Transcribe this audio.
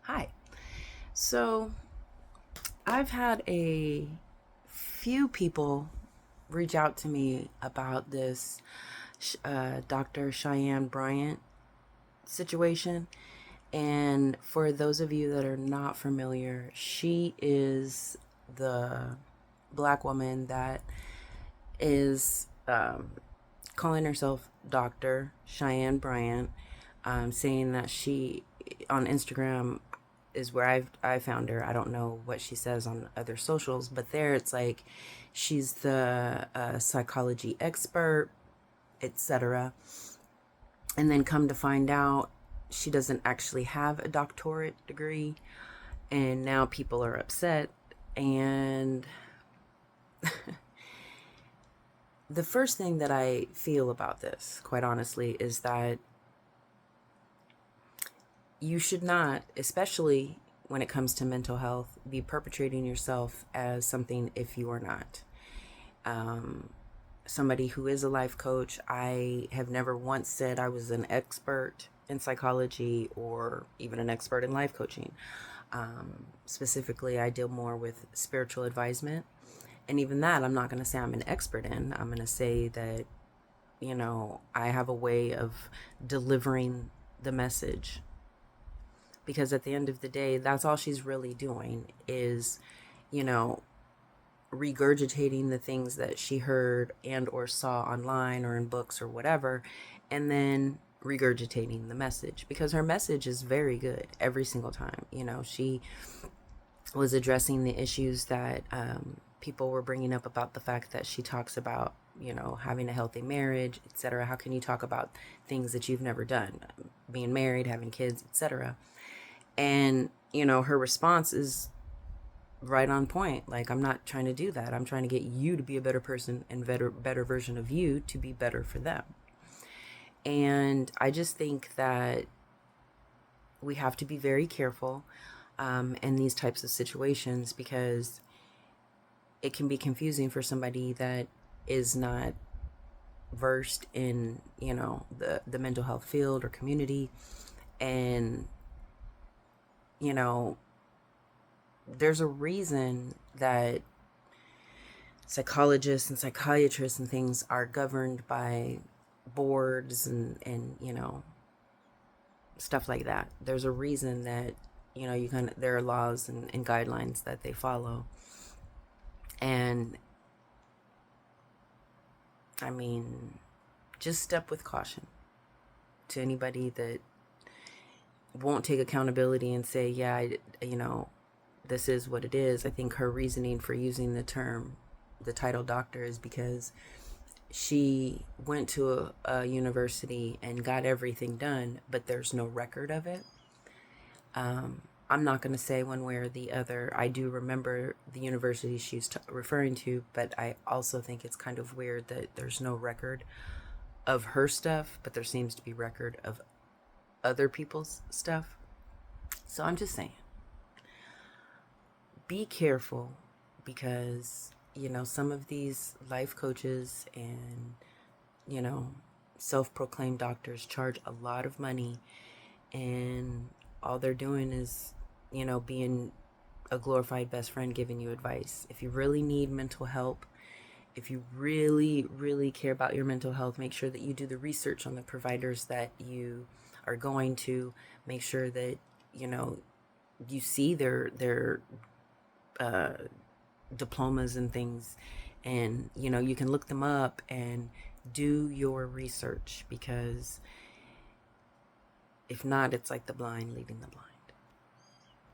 Hi. So, I've had a few people reach out to me about this Dr. Cheyenne Bryant situation. And for those of you that are not familiar, she is the black woman that is calling herself Dr. Cheyenne Bryant, saying that she on Instagram is where I found her. I don't know what she says on other socials, but there it's like she's the psychology expert, etc. And then come to find out, she doesn't actually have a doctorate degree, and now people are upset. And the first thing that I feel about this, quite honestly, is that you should not, especially when it comes to mental health, be perpetrating yourself as something if you are not. Um, Somebody who is a life coach, I have never once said I was an expert in psychology or even an expert in life coaching. Specifically, I deal more with spiritual advisement. And even that, I'm not going to say I'm an expert in. I'm going to say that, I have a way of delivering the message, because at the end of the day, that's all she's really doing is, you know, regurgitating the things that she heard and or saw online or in books or whatever, and then regurgitating the message, because her message is very good every single time. She was addressing the issues that people were bringing up about the fact that she talks about, having a healthy marriage, etc. How can you talk about things that you've never done, being married, having kids, etc.? And, her response is right on point. Like, I'm not trying to do that. I'm trying to get you to be a better person and better version of you to be better for them. And I just think that we have to be very careful in these types of situations, because it can be confusing for somebody that is not versed in, the mental health field or community. And, you know, there's a reason that psychologists and psychiatrists and things are governed by boards and stuff like that. There's a reason that, there are laws and guidelines that they follow. And I mean, just step with caution to anybody that won't take accountability and say, yeah, this is what it is. I think her reasoning for using the title doctor, is because she went to a university and got everything done, but there's no record of it. I'm not going to say one way or the other. I do remember the university she's referring to, but I also think it's kind of weird that there's no record of her stuff, but there seems to be record of other people's stuff. So I'm just saying, be careful, because, some of these life coaches and, you know, self-proclaimed doctors charge a lot of money, and all they're doing is, being a glorified best friend giving you advice. If you really need mental help, if you really, really care about your mental health, make sure that you do the research on the providers that you are going to. Make sure that, you see their uh, diplomas and things, and, you can look them up and do your research, because if not, it's like the blind leading the blind.